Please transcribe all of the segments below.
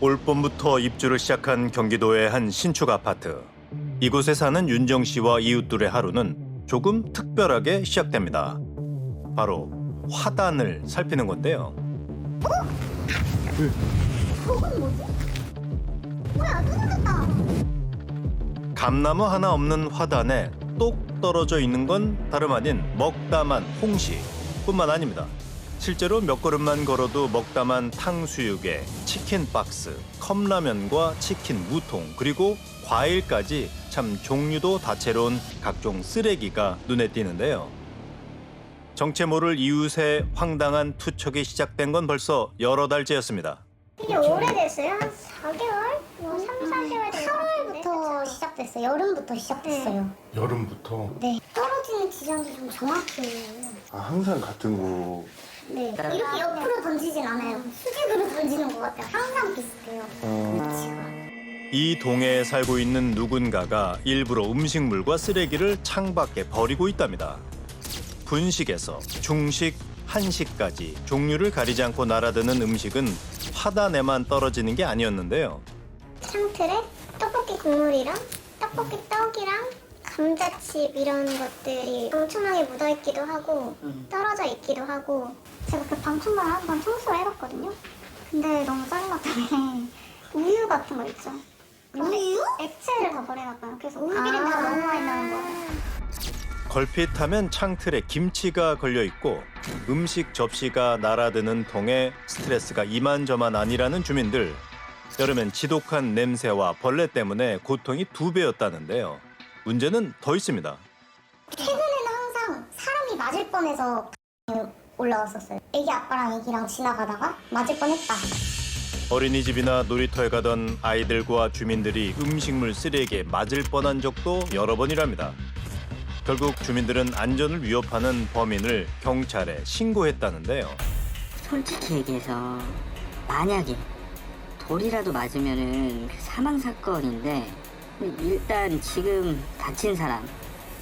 올 봄부터 입주를 시작한 경기도의 한 신축 아파트. 이곳에 사는 윤정 씨와 이웃들의 하루는 조금 특별하게 시작됩니다. 바로 화단을 살피는 건데요. 저건 뭐지? 뭐야, 뜯어졌다. 감나무 하나 없는 화단에 똑 떨어져 있는 건 다름 아닌 먹다만 홍시뿐만 아닙니다. 실제로 몇 걸음만 걸어도 먹다만 탕수육에 치킨 박스, 컵라면과 치킨 무통, 그리고 과일까지 참 종류도 다채로운 각종 쓰레기가 눈에 띄는데요. 정체 모를 이웃의 황당한 투척이 시작된 건 벌써 여러 달째였습니다. 이게 오래됐어요? 한 4개월? 뭐 3, 4개월 된 것 같은데. 8월부터 시작됐어요. 여름부터 시작됐어요. 여름부터? 네. 떨어지는 지점이 좀 정확해요. 아, 항상 같은 곳. 네. 이렇게 옆으로 던지진 않아요. 수직으로 던지는 것 같아요. 항상 비슷해요. 위치가. 이 동네에 살고 있는 누군가가 일부러 음식물과 쓰레기를 창밖에 버리고 있답니다. 분식에서 중식, 한식까지 종류를 가리지 않고 날아드는 음식은 화단에만 떨어지는 게 아니었는데요. 창틀에 떡볶이 국물이랑 떡볶이 떡이랑 감자칩 이런 것들이 엄청나게 묻어있기도 하고 떨어져 있기도 하고, 제가 그 방충망을 한번 청소를 해봤거든요. 근데 너무 짜증났다며 우유 같은 거 있죠. 우유? 액체를 다 버려놨어요. 그래서 우유기름 다 너무 많이 나는 거예요. 걸핏하면 창틀에 김치가 걸려 있고 음식 접시가 날아드는 통에 스트레스가 이만저만 아니라는 주민들. 여름엔 지독한 냄새와 벌레 때문에 고통이 2배였다는데요. 문제는 더 있습니다. 최근에는 항상 사람이 맞을 뻔해서 올라왔었어요. 애기 아빠랑 애기랑 지나가다가 맞을 뻔했다. 어린이집이나 놀이터에 가던 아이들과 주민들이 음식물 쓰레기에 맞을 뻔한 적도 여러 번이랍니다. 결국 주민들은 안전을 위협하는 범인을 경찰에 신고했다는데요. 솔직히 얘기해서 만약에 돌이라도 맞으면은 사망 사건인데, 일단 지금 다친 사람,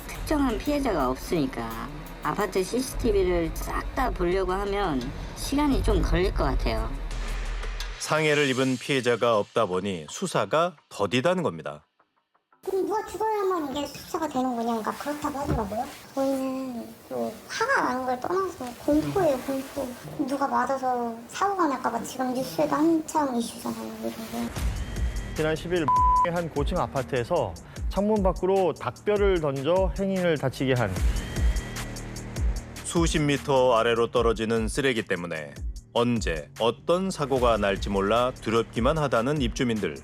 특정한 피해자가 없으니까 아파트 CCTV를 싹 다 보려고 하면 시간이 좀 걸릴 것 같아요. 상해를 입은 피해자가 없다 보니 수사가 더디다는 겁니다. 누가 죽어야만 이게 수사가 되는 거냐, 그러니까 그렇다고 하더라고요. 저희는 뭐 화가 나는 걸 떠나서 공포예요, 공포. 누가 맞아서 사고가 날까봐 지금 뉴스에도 한창 이슈잖아요, 이런 게. 지난 10일 한 고층 아파트에서 창문 밖으로 닭뼈를 던져 행인을 다치게 한 수십 미터 아래로 떨어지는 쓰레기 때문에 언제 어떤 사고가 날지 몰라 두렵기만 하다는 입주민들.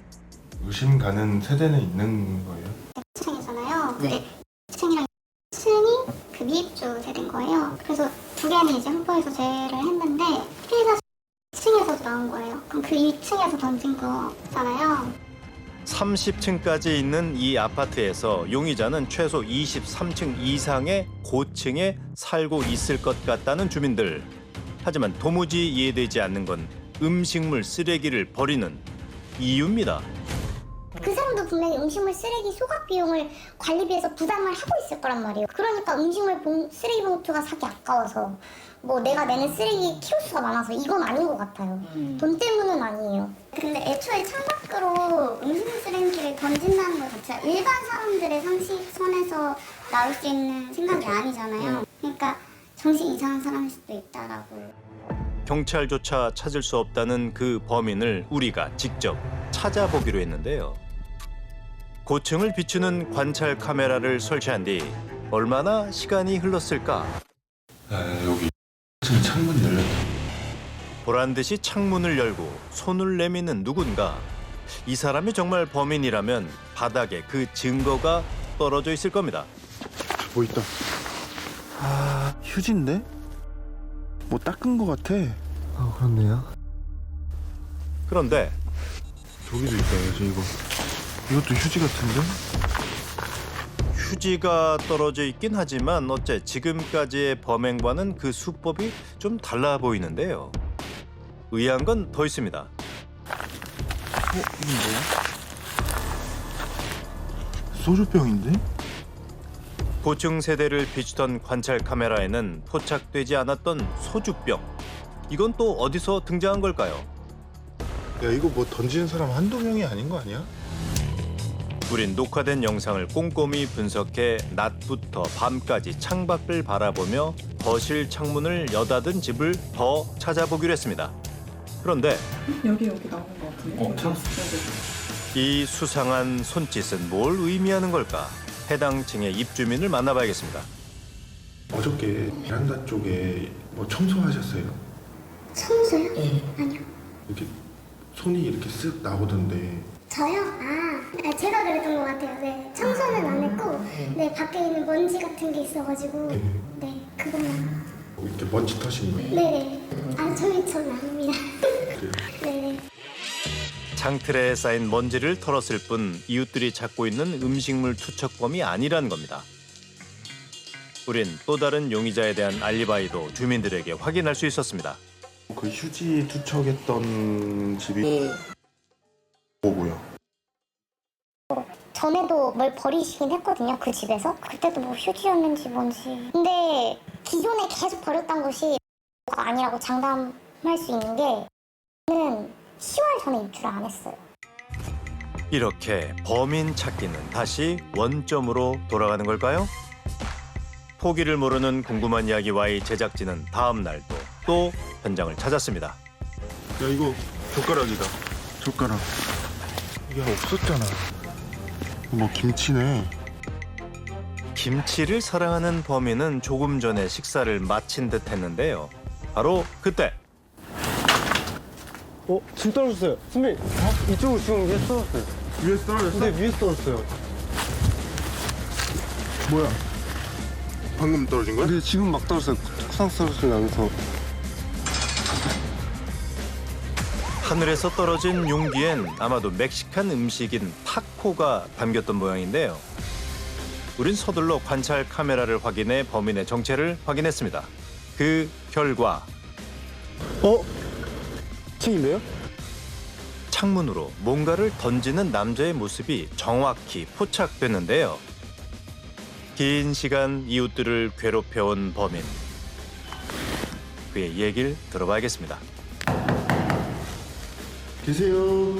의심 가는 세대는 있는 거예요? 1층이잖아요. 네. 1층이랑 2층이 그 미입주 세대인 거예요. 그래서 두 개는 이제 홍보해서 제외를 했는데 피해자 2층에서 나온 거예요. 그럼 그 2층에서 던진 거잖아요. 30층까지 있는 이 아파트에서 용의자는 최소 23층 이상의 고층에 살고 있을 것 같다는 주민들. 하지만 도무지 이해되지 않는 건 음식물 쓰레기를 버리는 이유입니다. 그 사람도 분명히 음식물 쓰레기 소각 비용을 관리비에서 부담을 하고 있을 거란 말이에요. 그러니까 쓰레기 봉투가 사기 아까워서, 뭐 내가 내는 쓰레기 키로수가 많아서 이건 아닌 것 같아요. 돈 때문은 아니에요. 근데 애초에 창밖으로 음식물 쓰레기를 던진다는 것 자체가 일반 사람들의 상식선에서 나올 수 있는 생각이 아니잖아요. 그러니까 정신 이상한 사람일 수도 있다라고. 경찰조차 찾을 수 없다는 그 범인을 우리가 직접 찾아보기로 했는데요. 고층을 비추는 관찰 카메라를 설치한 뒤 얼마나 시간이 흘렀을까? 여기 지금 창문이 열렸다. 보란 듯이 창문을 열고 손을 내미는 누군가. 이 사람이 정말 범인이라면 바닥에 그 증거가 떨어져 있을 겁니다. 뭐 있다. 아, 휴지인데? 뭐 닦은 거 같아. 아, 그렇네요. 그런데 저기도 있다, 이거. 이것도 휴지 같은데? 휴지가 떨어져 있긴 하지만 어째 지금까지의 범행과는 그 수법이 좀 달라 보이는데요. 의아한 건 더 있습니다. 이건 뭐야? 소주병인데? 고층 세대를 비추던 관찰 카메라에는 포착되지 않았던 소주병. 이건 또 어디서 등장한 걸까요? 야 이거 뭐 던지는 사람 한두 명이 아닌 거 아니야? 우린 녹화된 영상을 꼼꼼히 분석해 낮부터 밤까지 창밖을 바라보며 거실 창문을 여닫은 집을 더 찾아보기로 했습니다. 그런데 여기 나온 것 같은데. 이 수상한 손짓은 뭘 의미하는 걸까? 해당 층의 입주민을 만나봐야겠습니다. 어저께 베란다 쪽에 뭐 청소하셨어요? 청소요? 아니요. 이렇게 손이 이렇게 쓱 나오던데. 저요? 제가 그랬던 것 같아요. 네, 청소는 안 했고, 네, 밖에 있는 먼지 같은 게 있어가지고, 네, 그것만. 이렇게 먼지 터신 거예요? 네네. 저는 아닙니다. 네네. 창틀에 쌓인 먼지를 털었을 뿐 이웃들이 찾고 있는 음식물 투척범이 아니란 겁니다. 우린 또 다른 용의자에 대한 알리바이도 주민들에게 확인할 수 있었습니다. 그 휴지 투척했던 집이 뭐고요? 전에도 뭘 버리시긴 했거든요, 그 집에서. 그때도 뭐 휴지였는지 뭔지. 근데 기존에 계속 버렸던 곳이 아니라고 장담할 수 있는 게 저는 10월 전에 입주를 안 했어요. 이렇게 범인 찾기는 다시 원점으로 돌아가는 걸까요? 포기를 모르는 궁금한 이야기와의 제작진은 다음 날도 또 현장을 찾았습니다. 야 이거 젓가락이다. 젓가락. 야 없었잖아. 뭐 김치네. 김치를 사랑하는 범인은 조금 전에 식사를 마친 듯 했는데요. 바로 그때 지금 떨어졌어요. 선배, 이쪽으로 지금 위에 떨어졌어요. 위에서 떨어졌어? 네, 위에서 떨어졌어요. 뭐야? 방금 떨어진 거야? 근데 지금 막 떨어졌어요. 탁상 소리 나면서. 하늘에서 떨어진 용기엔 아마도 멕시칸 음식인 타코가 담겼던 모양인데요. 우린 서둘러 관찰 카메라를 확인해 범인의 정체를 확인했습니다. 그 결과 층인데요? 창문으로 뭔가를 던지는 남자의 모습이 정확히 포착됐는데요. 긴 시간 이웃들을 괴롭혀온 범인. 그의 얘기를 들어봐야겠습니다. 계세요.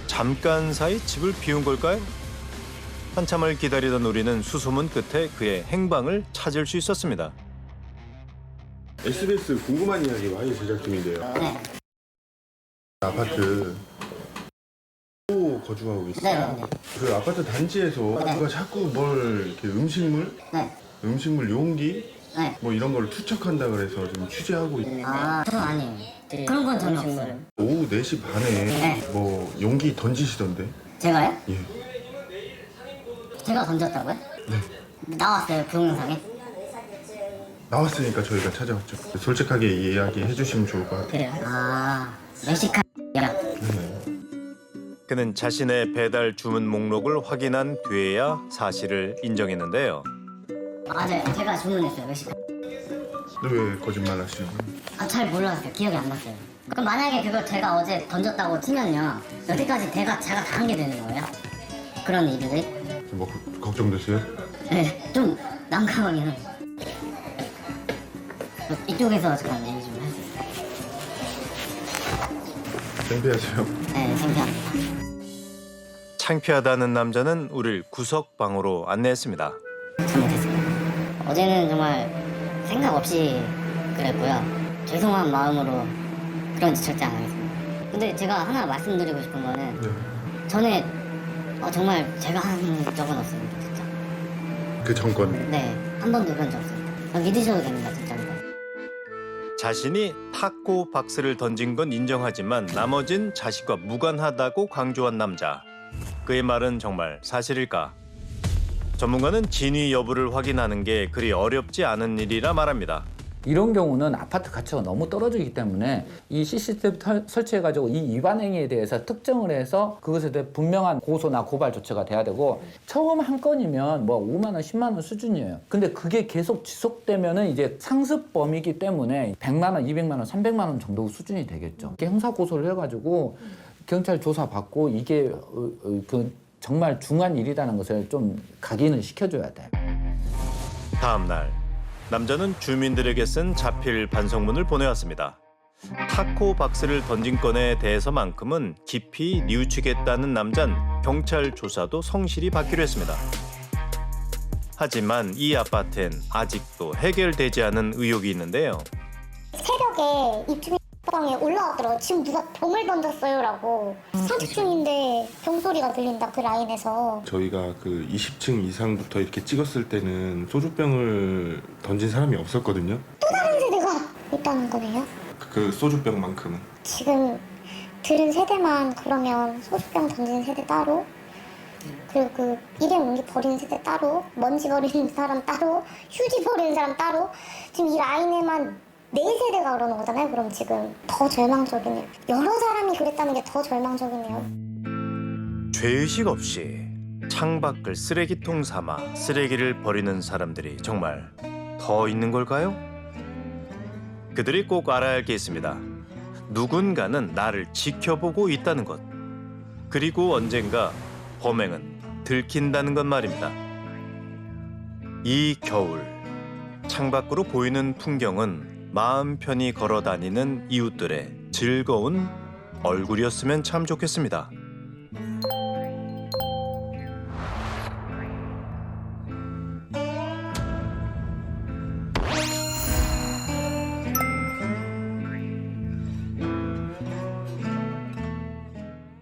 잠깐 사이 집을 비운 걸까요? 한참을 기다리던 우리는 수소문 끝에 그의 행방을 찾을 수 있었습니다. SBS 궁금한 이야기 와이 제작팀인데요. 네. 아파트 또 거주하고 있어요. 네. 그 아파트 단지에서 누가 자꾸 뭘 이렇게 음식물, 네. 음식물 용기 네. 뭐 이런 걸 투척한다 그래서 지금 취재하고 있어요. 그건 아니에요. 그런 건 전혀 없어요. 오후 4시 반에 네. 뭐 용기 던지시던데. 제가요? 예. 제가 던졌다고요? 네. 나왔어요, 그 동영상에? 나왔으니까 저희가 찾아왔죠. 솔직하게 이야기해 주시면 좋을 것 같아요. 그래요? 멕시칸. 그는 자신의 배달 주문 목록을 확인한 뒤에야 사실을 인정했는데요. 맞아요. 제가 주문했어요, 멕시칸. 근데 왜 거짓말 하시는 거예요? 잘 몰랐어요. 기억이 안 났어요. 그럼 만약에 그걸 제가 어제 던졌다고 치면요. 여태까지 제가 당한 게 되는 거예요. 그런 일들이. 뭐 걱정되세요? 네, 좀 난감하긴 해요. 이쪽에서 잠깐 얘기 좀 할 수 있어요? 창피하세요? 네, 창피합니다. 창피하다는 남자는 우릴 구석방으로 안내했습니다. 잘못했습니다. 어제는 정말 생각 없이 그랬고요. 죄송한 마음으로 그런 짓 절대 안 하겠습니다. 근데 제가 하나 말씀드리고 싶은 거는 네. 전에 정말 제가 한 적은 없습니다, 진짜. 그 정권. 네, 한 번도 그런 적 없습니다. 믿으셔도 됩니다, 진짜. 자신이 타코 박스를 던진 건 인정하지만 나머진 자신과 무관하다고 강조한 남자. 그의 말은 정말 사실일까? 전문가는 진위 여부를 확인하는 게 그리 어렵지 않은 일이라 말합니다. 이런 경우는 아파트 가치가 너무 떨어지기 때문에 이 CCTV 설치해가지고 이 위반 행위에 대해서 특정을 해서 그것에 대해 분명한 고소나 고발 조처가 돼야 되고 처음 한 건이면 뭐 5만 원, 10만 원 수준이에요. 근데 그게 계속 지속되면은 이제 상습범이기 때문에 100만 원, 200만 원, 300만 원 정도 수준이 되겠죠. 이렇게 형사 고소를 해가지고 경찰 조사 받고 이게 그 정말 중한 일이라는 것을 좀 각인을 시켜줘야 돼요. 다음 날 남자는 주민들에게 쓴 자필 반성문을 보내왔습니다. 타코 박스를 던진 건에 대해서만큼은 깊이 뉘우치겠다는 남잔 경찰 조사도 성실히 받기로 했습니다. 하지만 이 아파트엔 아직도 해결되지 않은 의혹이 있는데요. 새벽에 입주민 방에 올라왔더라고요. 지금 누가 bom을 던졌어요라고. 산책 중인데 병소리가 들린다 그 라인에서. 저희가 그 20층 이상부터 이렇게 찍었을 때는 소주병을 던진 사람이 없었거든요. 또 다른 세대가 있다는 거네요. 그 소주병만큼은. 지금 들은 세대만 그러면 소주병 던진 세대 따로, 그리고 그 일회 용기 버리는 세대 따로, 먼지 버리는 사람 따로, 휴지 버리는 사람 따로, 지금 이 라인에만 4세대가 그러는 거잖아요. 그럼 지금 더 절망적이네요. 여러 사람이 그랬다는 게 더 절망적이네요. 죄의식 없이 창밖을 쓰레기통 삼아 쓰레기를 버리는 사람들이 정말 더 있는 걸까요? 그들이 꼭 알아야 할 게 있습니다. 누군가는 나를 지켜보고 있다는 것. 그리고 언젠가 범행은 들킨다는 것 말입니다. 이 겨울 창밖으로 보이는 풍경은 마음 편히 걸어 다니는 이웃들의 즐거운 얼굴이었으면 참 좋겠습니다.